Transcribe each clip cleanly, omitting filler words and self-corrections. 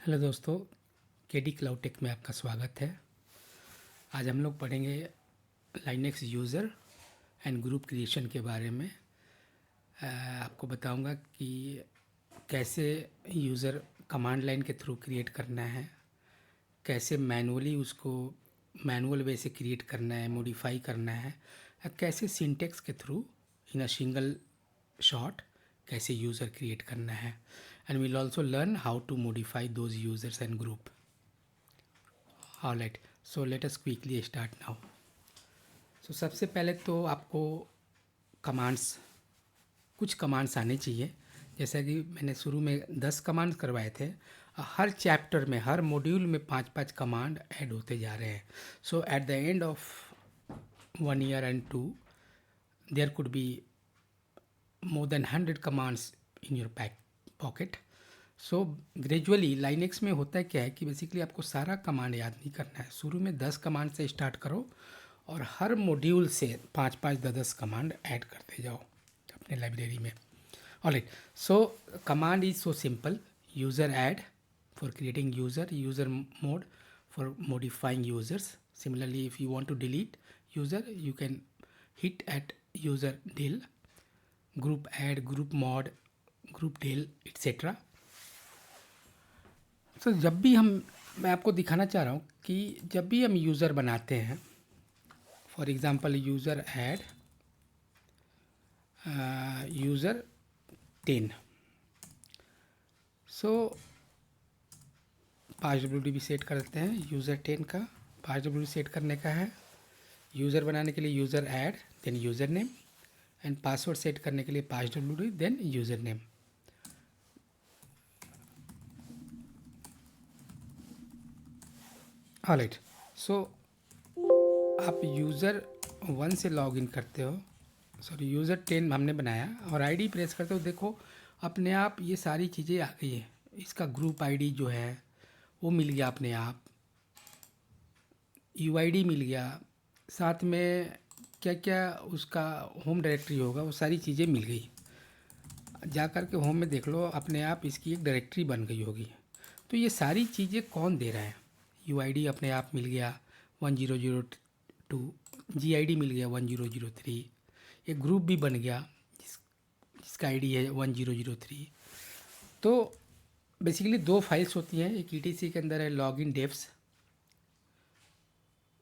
Hello दोस्तों, KD cloud take में आपका स्वागत है। आज हम लोग पढ़ेंगे Linux user and group creation के बारे में। आपको बताऊंगा कि कैसे यूज़र कमांड लाइन के थ्रू क्रिएट करना है, कैसे मैनुअली उसको मैनुअल वे से क्रिएट करना है, मॉडिफाई करना है, कैसे सिंटेक्स के through in a single shot कैसे यूज़र क्रिएट करना है। And will also learn how to modify those users and group. Alright, so let us quickly start now. So सबसे पहले तो आपको कुछ कमांड्स आने चाहिए। जैसा कि मैंने शुरू में 10 कमांड्स करवाए थे, हर चैप्टर में हर मॉड्यूल में 5-5 कमांड ऐड होते जा रहे हैं। So at the end of 1 year and 2 there could be more than 100 commands in your pocket. So gradually Linux में होता है क्या है कि बेसिकली आपको सारा कमांड याद नहीं करना है। शुरू में 10 कमांड से स्टार्ट करो और हर मॉड्यूल से 5-5, 10 कमांड ऐड करते जाओ अपने लाइब्रेरी में। Alright, so command is so simple. User add for creating user mod for modifying users. Similarly if you want to delete user you can hit at user del, group add, group mod, group del etcetera. तो मैं आपको दिखाना चाह रहा हूँ कि जब भी हम यूज़र बनाते हैं, for example user add user 10, so password set कर देते हैं। यूज़र 10 का पासवर्ड सेट करने का है। यूज़र बनाने के लिए user add, then user name, and password set करने के लिए password then user name. Alright, so आप यूज़र 1 से लॉगिन करते हो, सॉरी यूज़र 10 हमने बनाया और आईडी प्रेस करते हो। देखो अपने आप ये सारी चीज़ें आ गई है। इसका ग्रुप आईडी जो है वो मिल गया अपने आप, यूआईडी मिल गया, साथ में क्या क्या उसका होम डायरेक्टरी होगा वो सारी चीज़ें मिल गई। जा कर के होम में देख लो, अपने आप इसकी एक डायरेक्टरी बन गई होगी। तो ये सारी चीज़ें कौन दे रहा है? यूआईडी अपने आप मिल गया 1002, जीआईडी मिल गया 1003, एक ग्रुप भी बन गया जिसका आईडी है 1003। तो बेसिकली 2 फाइल्स होती हैं। एक ईटीसी के अंदर है लॉगिन डेव्स,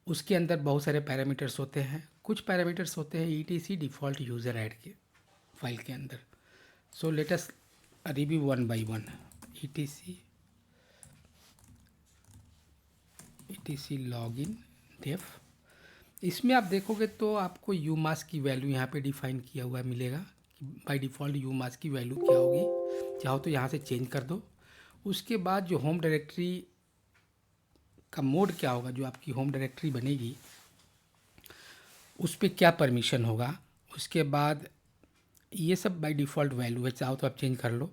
उसके अंदर बहुत सारे पैरामीटर्स होते हैं। कुछ पैरामीटर्स होते हैं ईटीसी डिफ़ॉल्ट यूज़र ऐड के फाइल के अंदर। So let us review one by one. ETC login def, इसमें आप देखोगे तो आपको यूमास्क की वैल्यू यहाँ पे डिफाइन किया हुआ मिलेगा। बाय डिफ़ॉल्ट यूमास्क की वैल्यू क्या होगी, चाहो तो यहाँ से चेंज कर दो। उसके बाद जो होम डायरेक्टरी का मोड क्या होगा, जो आपकी होम डायरेक्टरी बनेगी उस पर क्या परमिशन होगा। उसके बाद ये सब बाय डिफ़ॉल्ट वैल्यू है, चाहो तो आप चेंज कर लो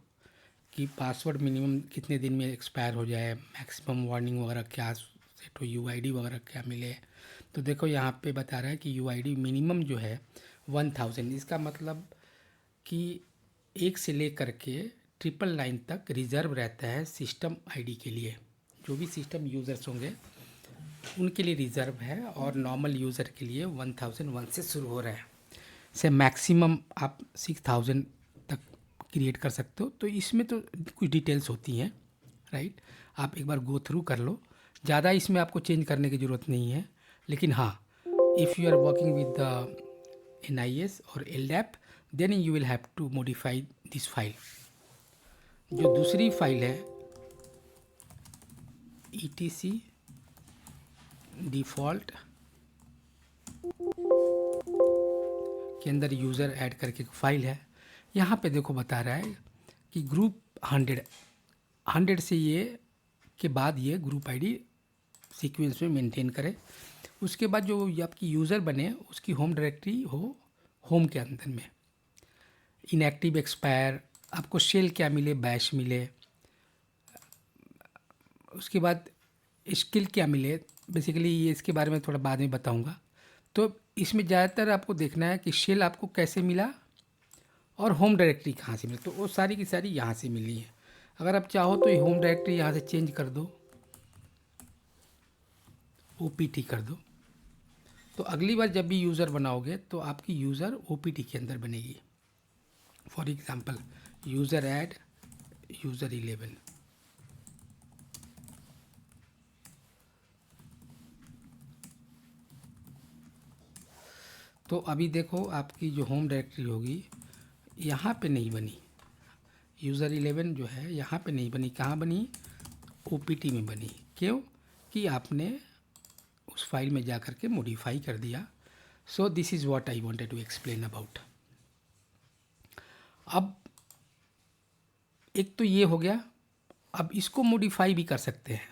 कि पासवर्ड मिनिमम कितने दिन में एक्सपायर हो जाए, मैक्सिमम वार्निंग वगैरह क्या सेट हो, यूआईडी वगैरह क्या मिले। तो देखो यहाँ पे बता रहा है कि यूआईडी मिनिमम जो है 1000। इसका मतलब कि 1 से लेकर के 999 तक रिज़र्व रहता है सिस्टम आईडी के लिए। जो भी सिस्टम यूज़र्स होंगे उनके लिए रिज़र्व है, और नॉर्मल यूज़र के लिए 1001 से शुरू हो रहा है। से मैक्सिमम आप 6000 तक क्रिएट कर सकते हो। तो इसमें तो कुछ डिटेल्स होती हैं, राइट। आप एक बार गो थ्रू कर लो, ज़्यादा इसमें आपको चेंज करने की ज़रूरत नहीं है। लेकिन हाँ, if you are working with the NIS और LDAP then you will have to modify this file. जो दूसरी फाइल है ETC डिफ़ॉल्ट के अंदर यूज़र ऐड करके एक फ़ाइल है। यहाँ पे देखो बता रहा है कि ग्रुप 100 से ये के बाद ये ग्रुप आईडी सीक्वेंस में मेंटेन करे। उसके बाद जो आपकी यूज़र बने उसकी होम डायरेक्टरी हो होम के अंदर में, इनएक्टिव, एक्सपायर, आपको शेल क्या मिले, बैश मिले, उसके बाद स्किल क्या मिले। बेसिकली ये इसके बारे में थोड़ा बाद में बताऊंगा। तो इसमें ज़्यादातर आपको देखना है कि शेल आपको कैसे मिला और होम डायरेक्टरी कहाँ से मिली। तो वो सारी की सारी यहाँ से मिली है। अगर आप चाहो तो ये होम डायरेक्टरी यहाँ से चेंज कर दो, OPT कर दो। तो अगली बार जब भी यूज़र बनाओगे तो आपकी यूज़र OPT के अंदर बनेगी। For example user add user 11। तो अभी देखो आपकी जो होम डायरेक्टरी होगी यहाँ पे नहीं बनी, यूज़र 11 जो है यहाँ पे नहीं बनी, कहाँ बनी? OPT में बनी। क्यों? कि आपने उस फाइल में जा कर के मॉडिफाई कर दिया। So this is what I wanted to explain about. अब एक तो ये हो गया, अब इसको मॉडिफाई भी कर सकते हैं।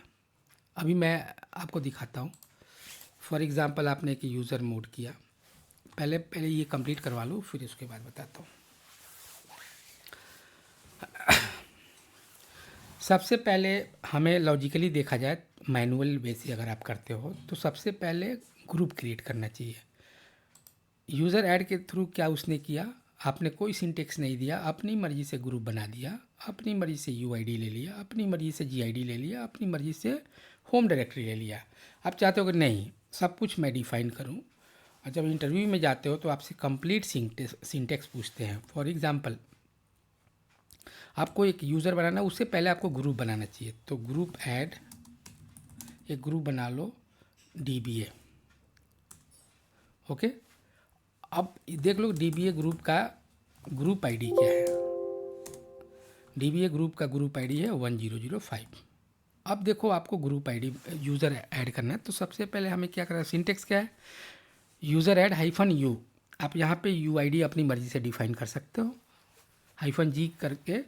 अभी मैं आपको दिखाता हूँ। फॉर एग्ज़ाम्पल आपने एक यूज़र मोड किया, पहले ये कंप्लीट करवा लो, फिर उसके बाद बताता हूँ। सबसे पहले हमें लॉजिकली देखा जाए, मैनुअल बेसिस अगर आप करते हो तो सबसे पहले ग्रुप क्रिएट करना चाहिए। यूज़र ऐड के थ्रू क्या उसने किया, आपने कोई सिंटेक्स नहीं दिया, अपनी मर्ज़ी से ग्रुप बना दिया, अपनी मर्ज़ी से UID ले लिया, अपनी मर्ज़ी से GID ले लिया, अपनी मर्ज़ी से होम डायरेक्टरी ले लिया। आप चाहते हो कि नहीं सब कुछ मैं डिफ़ाइन करूं, और जब इंटरव्यू में जाते हो तो आपसे कंप्लीट सिंटेक्स पूछते हैं। फॉर एग्ज़ाम्पल आपको एक यूज़र बनाना, उससे पहले आपको ग्रुप बनाना चाहिए। तो ग्रुप ऐड, एक ग्रुप बना लो DBA। ओके, अब देख लो DBA ग्रुप का ग्रुप ID क्या है। DBA ग्रुप का ग्रुप ID है 1005। अब देखो आपको ग्रुप ID यूज़र ऐड करना है, तो सबसे पहले हमें क्या करना है, सिंटेक्स क्या है, यूज़र ऐड -u। आप यहाँ पे UID अपनी मर्ज़ी से डिफ़ाइन कर सकते हो, -G करके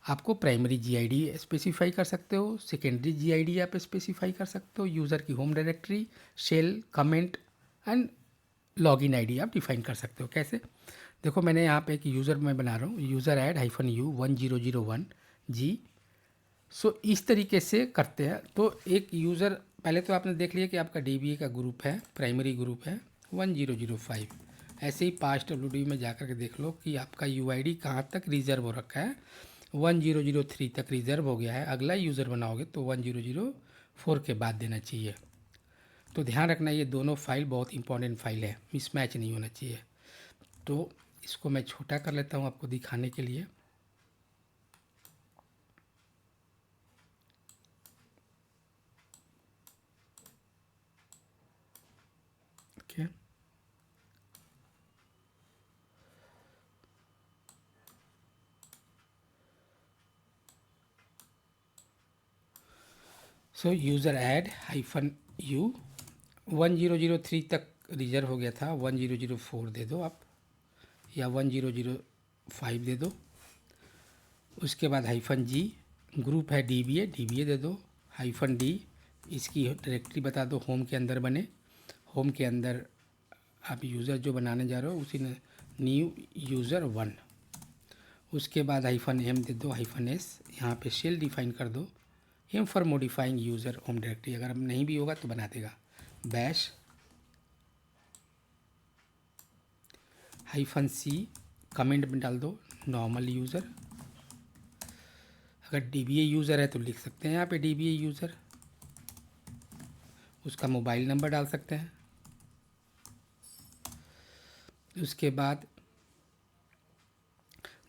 आपको प्राइमरी GID स्पेसिफाई कर सकते हो, सेकेंडरी GID आप स्पेसिफाई कर सकते हो, यूज़र की home directory, shell, comment and login ID आप डिफ़ाइन कर सकते हो। कैसे? देखो मैंने यहाँ पे एक यूज़र मैं बना रहा हूँ, यूज़र ऐड -u 1001 G। सो इस तरीके से करते हैं। तो एक यूज़र, पहले तो आपने देख लिया कि आपका DBA का ग्रुप है, प्राइमरी ग्रुप है 1005। ऐसे ही पास्ट WD में जाकर के देख लो कि आपका UID कहाँ तक रिजर्व हो रखा है, 1003 तक रिजर्व हो गया है। अगला यूज़र बनाओगे तो 1004 के बाद देना चाहिए। तो ध्यान रखना ये दोनों फाइल बहुत इंपॉर्टेंट फाइल है, मिसमैच नहीं होना चाहिए। तो इसको मैं छोटा कर लेता हूँ आपको दिखाने के लिए। ओके, सो यूज़र ऐड -u 1003 तक रिजर्व हो गया था, 1004 दे दो आप, या 1005 दे दो। उसके बाद -g, ग्रुप है DBA दे दो, -d, इसकी डायरेक्टरी बता दो होम के अंदर बने, होम के अंदर आप यूज़र जो बनाने जा रहे हो उसी ने न्यू यूज़र 1। उसके बाद -m दे दो, -s, यहाँ पे शेल डिफ़ाइन कर दो, m for modifying user home directory, अगर नहीं भी होगा तो बना देगा, बैश -c, कमेंट में डाल दो नॉर्मल यूज़र। अगर DBA यूज़र है तो लिख सकते हैं यहाँ पे DBA यूज़र, उसका मोबाइल नंबर डाल सकते हैं। उसके बाद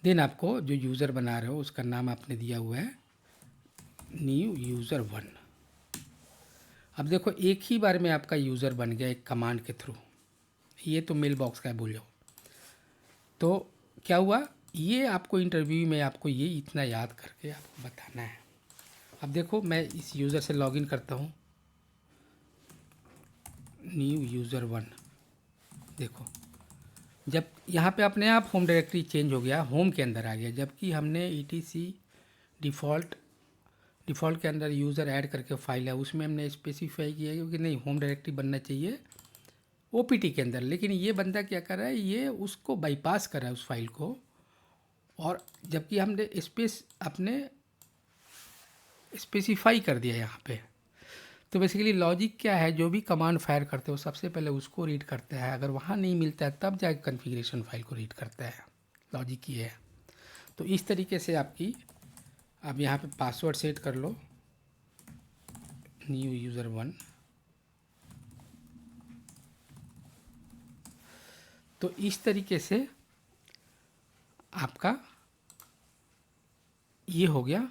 देन आपको जो यूज़र बना रहे हो उसका नाम आपने दिया हुआ है न्यू यूज़र 1। अब देखो एक ही बार में आपका यूज़र बन गया एक कमांड के थ्रू, ये तो मेल बॉक्स का है भूल जाओ। तो क्या हुआ, ये आपको इंटरव्यू में आपको ये इतना याद करके आपको बताना है। अब देखो मैं इस यूज़र से लॉगिन करता हूँ, न्यू यूज़र 1। देखो जब यहाँ पे अपने आप होम डायरेक्टरी चेंज हो गया, होम के अंदर आ गया, जबकि हमने ETC डिफ़ॉल्ट के अंदर यूज़र ऐड करके फाइल है उसमें हमने स्पेसिफाई किया है कि नहीं होम डायरेक्टरी बनना चाहिए OPT के अंदर। लेकिन ये बंदा क्या कर रहा है, ये उसको बाईपास कर रहा है उस फाइल को, और जबकि हमने अपने स्पेसिफाई कर दिया यहाँ पे। तो बेसिकली लॉजिक क्या है, जो भी कमांड फायर करते हो सबसे पहले उसको रीड करता है, अगर वहाँ नहीं मिलता है तब जाके कॉन्फ़िगरेशन फाइल को रीड करता है। लॉजिक ये है। तो इस तरीके से आपकी अब यहाँ पे पासवर्ड सेट कर लो, न्यू यूज़र 1। तो इस तरीके से आपका ये हो गया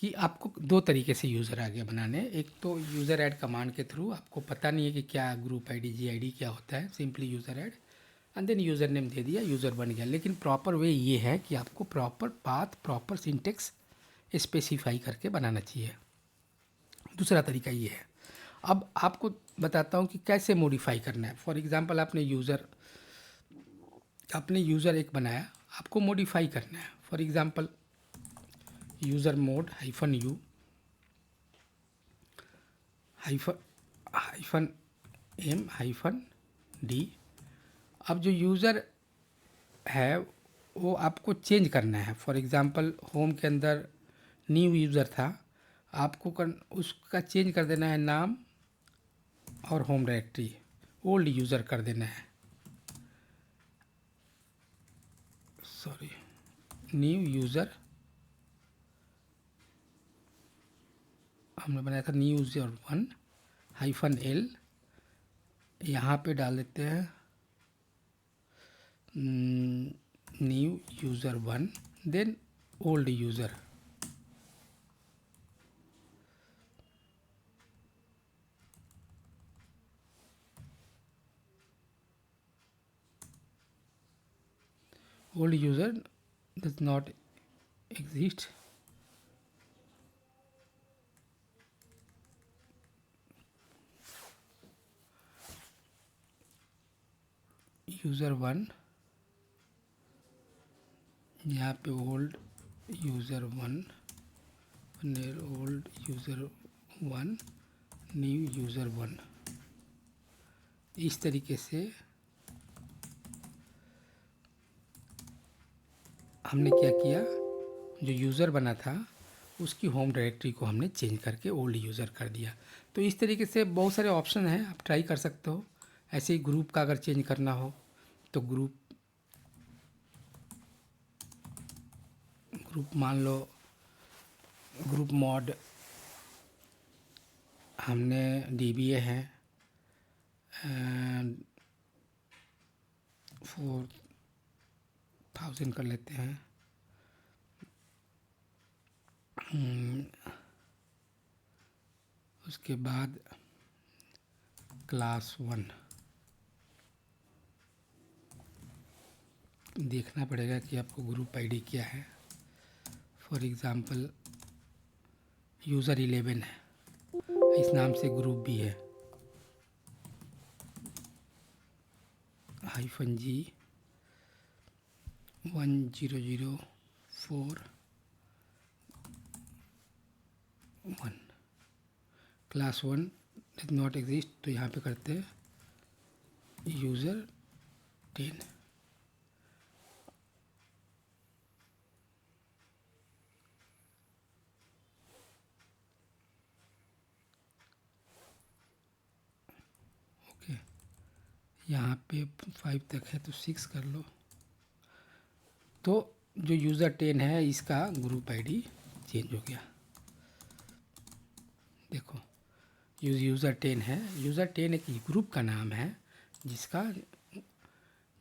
कि आपको दो तरीके से यूज़र आगे बनाने। एक तो यूज़र ऐड कमांड के थ्रू, आपको पता नहीं है कि क्या ग्रुप आईडी GID क्या होता है, simply user add and then user name दे दिया, यूज़र बन गया। लेकिन प्रॉपर वे ये है कि आपको proper path, proper syntax specify करके बनाना चाहिए। दूसरा तरीका ये है। अब आपको बताता हूँ कि कैसे मॉडिफाई करना है। फॉर एग्जांपल आपने यूज़र एक बनाया, आपको मॉडिफाई करना है। For example user mode -u -m-d। अब जो यूज़र है वो आपको चेंज करना है। फॉर एग्ज़ाम्पल होम के अंदर न्यू यूज़र था, आपको उसका चेंज कर देना है नाम और होम डायरेक्टरी, ओल्ड यूज़र कर देना है। सॉरी, न्यू यूज़र हमने बनाया था न्यू यूज़र 1 -l, यहाँ पे डाल देते हैं new user 1 then old user. Old user does not exist, user 1, यहाँ पे old user 1 old user 1 new user 1। इस तरीके से हमने क्या किया, जो यूज़र बना था उसकी होम डायरेक्टरी को हमने चेंज करके ओल्ड यूज़र कर दिया। तो इस तरीके से बहुत सारे ऑप्शन हैं, आप ट्राई कर सकते हो। ऐसे ही ग्रुप का अगर चेंज करना हो तो ग्रुप मान लो ग्रुप मॉड हमने DBA है 4000 कर लेते हैं। उसके बाद क्लास 1 देखना पड़ेगा कि आपको ग्रुप आईडी क्या है। फॉर एग्ज़ाम्पल यूज़र 11 है, इस नाम से ग्रुप भी है -G 1004 1 class 1 does not exist, तो यहाँ पे करते हैं यूज़र 10। ओके, यहाँ पे 5 तक है तो 6 कर लो। तो जो यूज़र 10 है इसका ग्रुप आईडी चेंज हो गया। देखो यूज़र 10 है, यूज़र 10 एक ग्रुप का नाम है जिसका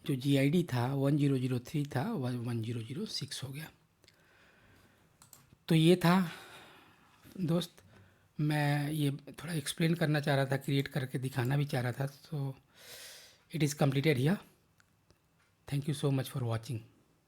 जो GID था 1003 था 1006 हो गया। तो ये था दोस्त, मैं ये थोड़ा एक्सप्लेन करना चाह रहा था, क्रिएट करके दिखाना भी चाह रहा था। So it is completed here. Thank you so much for watching.